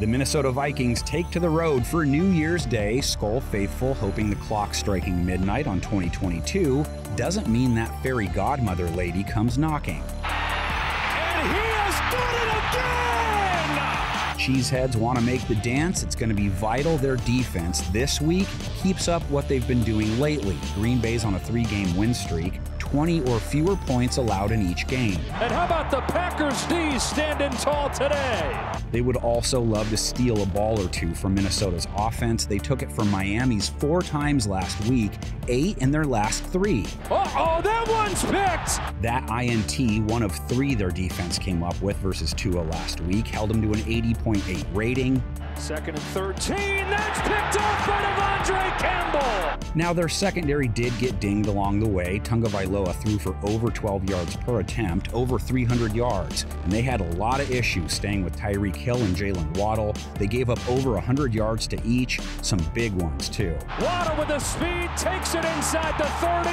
The Minnesota Vikings take to the road for New Year's Day. Skull faithful hoping the clock striking midnight on 2022 doesn't mean that fairy godmother lady comes knocking. And he has done it again! Cheeseheads want to make the dance. It's going to be vital their defense this week keeps up what they've been doing lately. Green Bay's on a 3-game win streak. 20 or fewer points allowed in each game. And how about the Packers D's standing tall today? They would also love to steal a ball or two from Minnesota's offense. They took it from Miami's 4 times last week, 8 in their last 3. Uh-oh, that one's picked! That INT, one of 3 their defense came up with versus Tua last week, held them to an 80.8 rating. 2nd and 13, that's picked off by Devondre Campbell! Now, their secondary did get dinged along the way. Tagovailoa threw for over 12 yards per attempt, over 300 yards, and they had a lot of issues staying with Tyreek Hill and Jalen Waddle. They gave up over 100 yards to each, some big ones too. Waddle with the speed, takes it inside the 30,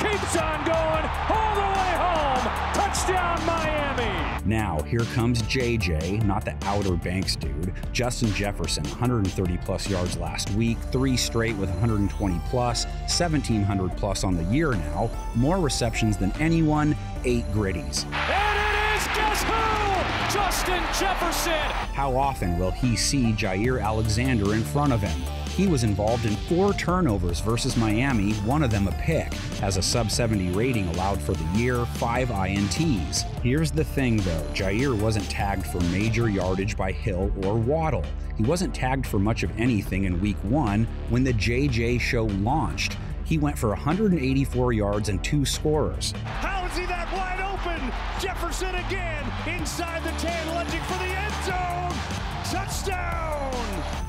keeps on going, all the way home, touchdown Miami! Now, here comes JJ, not the Outer Banks dude. Justin Jefferson, 130-plus yards last week, 3 straight with 120-plus, 1,700-plus on the year now, more receptions than anyone, 8 gritties. And it is, guess who? Justin Jefferson! How often will he see Jair Alexander in front of him? He was involved in 4 turnovers versus Miami, one of them a pick. Has a sub-70 rating allowed for the year, 5 INTs. Here's the thing though, Jair wasn't tagged for major yardage by Hill or Waddle. He wasn't tagged for much of anything in week 1 when the JJ show launched. He went for 184 yards and 2 scorers. How is he that wide open? Jefferson again, inside the 10, lunging for the end zone. Touchdown!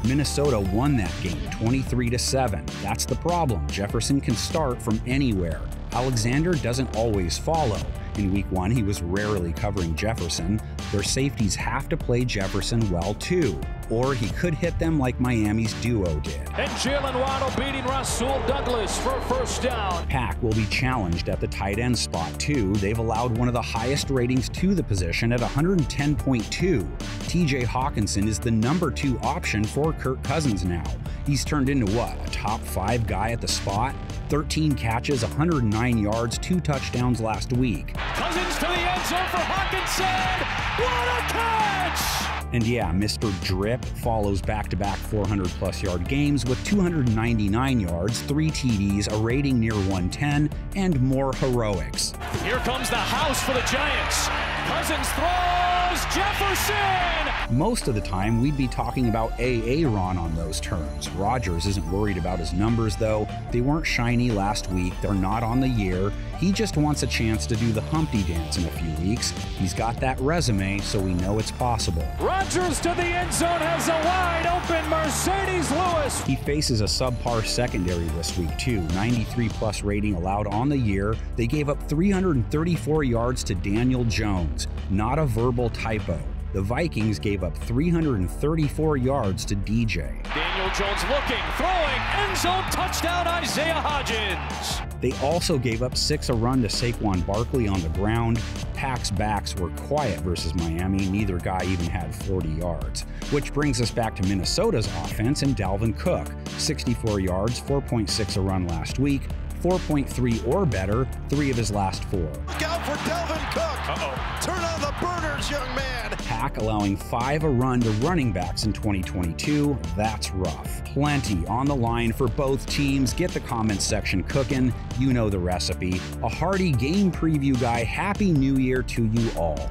Minnesota won that game 23-7. That's the problem. Jefferson can start from anywhere. Alexander doesn't always follow. In week 1, he was rarely covering Jefferson. Their safeties have to play Jefferson well too, or he could hit them like Miami's duo did. And Jalen Waddle beating Rasul Douglas for a first down. Pack will be challenged at the tight end spot too. They've allowed one of the highest ratings to the position at 110.2. TJ HOCKENSON is the number 2 option for Kirk Cousins now. He's turned into what, a top 5 guy at the spot? 13 catches, 109 yards, 2 touchdowns last week. Cousins to the end zone for Hockenson. What a catch! And yeah, Mr. Drip follows back-to-back 400-plus yard games with 299 yards, 3 TDs, a rating near 110, and more heroics. Here comes the house for the Giants. Cousins throws, Jefferson! Most of the time, we'd be talking about Aaron on those terms. Rodgers isn't worried about his numbers, though. They weren't shiny last week. They're not on the year. He just wants a chance to do the Humpty dance in a few weeks. He's got that resume, so we know it's possible. Rodgers to the end zone has a wide-open Mercedes Lewis. He faces a subpar secondary this week, too. 93-plus rating allowed on the year. They gave up 334 yards to Daniel Jones. Not a verbal typo. The Vikings gave up 334 yards to DJ. Daniel Jones looking, throwing, end zone touchdown Isaiah Hodgins. They also gave up 6 a run to Saquon Barkley on the ground. Pack's backs were quiet versus Miami. Neither guy even had 40 yards. Which brings us back to Minnesota's offense and Dalvin Cook. 64 yards, 4.6 a run last week. 4.3 or better, 3 of his last 4. Look out for Dalvin Cook. Uh-oh. Turn on the burners, young man. Pack allowing 5 a run to running backs in 2022. That's rough. Plenty on the line for both teams. Get the comments section cooking. You know the recipe. A hearty game preview guy. Happy New Year to you all.